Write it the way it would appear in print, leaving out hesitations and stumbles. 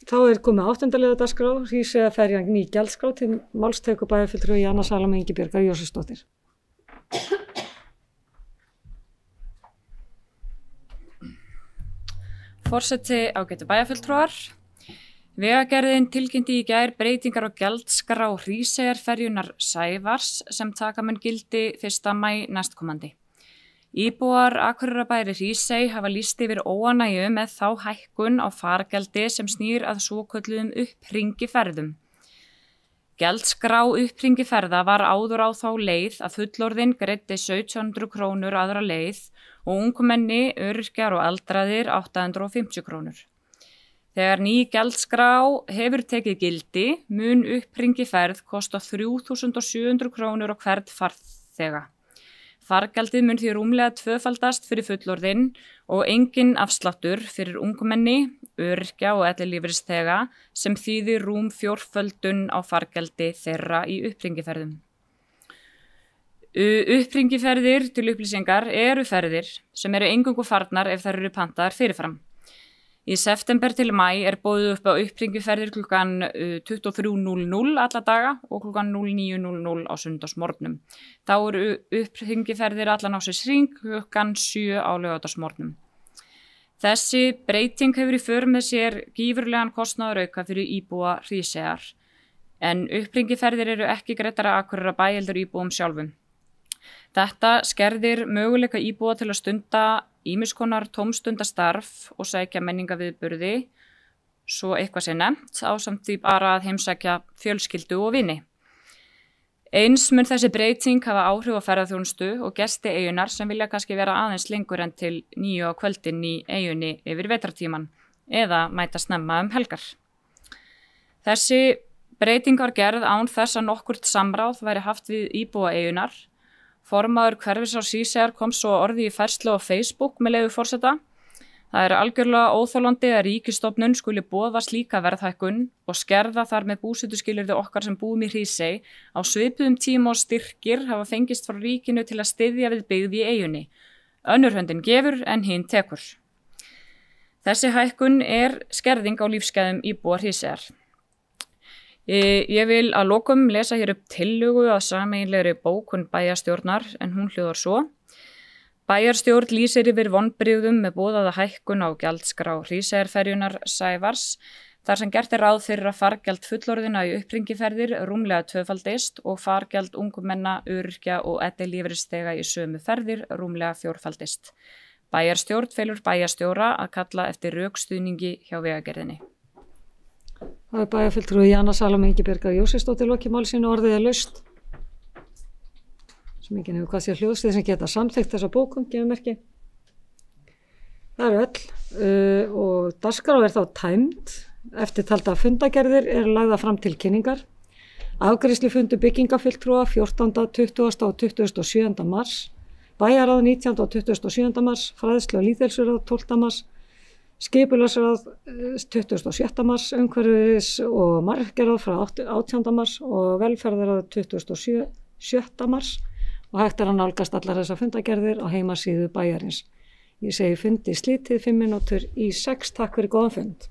Þá komið 8. dagskrá, Hríseyjarferjan ný gjaldskrá til máls tekur bæjarfulltrúi Jana Salóme Ingibjargar Jósefsdóttir. Forseti ágætu bæjarfulltrúar. Vegagerðin tilkynnti í gær breytingar á gjaldskrá Hríseyjarferjunnar Sævars sem taka mun gildi 1. maí næstkomandi. Íbúar Akureyrarbæjar í Hrísey hafa lýst yfir óánægju með þá hækkun á fargjaldi sem snýr að svokölluðum upphringiferðum. Gjaldskrá upphringiferða var áður á þá leið að fullorðinn greiddi 1700 krónur aðra leið og ungmenni, öryrkjar og aldraðir 850 krónur. Þegar ný gjaldskrá hefur tekið gildi mun upphringiferð kosta 3700 krónur á hvern farþega. Fargjaldið mun því rúmlega tvöfaldast fyrir fullorðinn og engin afsláttur fyrir ungmenni, öryrkja og ellilífeyrisþega sem þýðir rúm fjórföldun á fargjaldi þeirra í upphringiferðum. Upphringiferðir til upplýsingar eru ferðir sem eru eingöngu farnar ef þær eru pantaðar fyrirfram. Í september til maí boðið upp á upphringiferðir klukkan 23:00 alla daga og klukkan 09:00 á sunnudagsmorgnum. Þá eru upphringiferðir allan ársins hring klukkan 7 á laugardagsmorgnum. Þessi breyting hefur í för með sér gífurlegan kostnaðarauka fyrir íbúa Hríseyjar, en upphringiferðir eru ekki greiddar af Akureyrarbæ heldur íbúum sjálfum. Þetta skerðir möguleika íbúa til að stunda ýmiss konar tómstundastarf og sækja menningarviðburði, svo eitthvað sé nefnt, ásamt því bara að heimsækja fjölskyldu og vini. Eins mun þessi breyting hafa áhrif á ferðaþjónustu og gesti eyjunnar sem vilja kannski vera aðeins lengur en til 9 á kvöldin í eyjunni yfir vetrartíman eða mæta snemma helgar. Þessi breyting var gerð án þess að nokkurt samráð væri haft við íbúa eyjunnar. Formaður Hverfisráðs Hríseyjar kom svo orði í færslu á Facebook með leyfi forseta. Það algjörlega óþolandi að ríkisstofnun skuli boða slíka verðhækkun og skerða þar með búsetuskilyrði okkar sem búum í Hrísey á svipuðum tíma og styrkir hafa fengist frá ríkinu til að styðja við byggð í eyjunni. Önnur höndin gefur en hinn tekur. Þessi hækkun skerðing á lífsgæðum íbúa Hríseyjar. Ég vil að lokum lesa hér upp tillögu að sameiginlegri bókun bæjarstjórnar en hún hljóðar svo. Bæjarstjórn lýsir yfir vonbrigðum með boðaða hækkun á gjaldskrá Hríseyjarferjunnar Sævars þar sem gert ráð fyrir að fargjald fullorðinna í upphringiferðir rúmlega tvöfaldist og fargjald ungmenna, öryrkja og ellilífeyrisþega í sömu ferðir rúmlega fjórfaldist. Bæjarstjórn felur bæjarstjóra að kalla eftir rökstuðningi hjá Vegagerðinni. Það bæjarfulltrúi Jana Salóme Ingibjargar Jósefsdóttir lokið máli sínu, orðið laust. Sem enginn hefur hvað sé hljóðstig sem geta samþykkt þessa bókun, gefur merki. Það öll og dagskrá þá tæmd. Eftirtalda fundagerðir lagðar fram til kynningar. Afgreiðslufundur byggingafulltrúa 14., 20. og 27. mars. Bæjarráð 19. og 27. mars. Fræðslu- og lýðheilsuráð 12. mars. Skipulagsráð 27. mars, umhverfis- og mannvirkjaráð frá 18. mars og velferðarráð 27. mars og hægt að nálgast allar þessar fundagerðir á heimasíðu bæjarins. Ég segi fundi slítið 5 mínútur í 6. Takk fyrir góðan fund.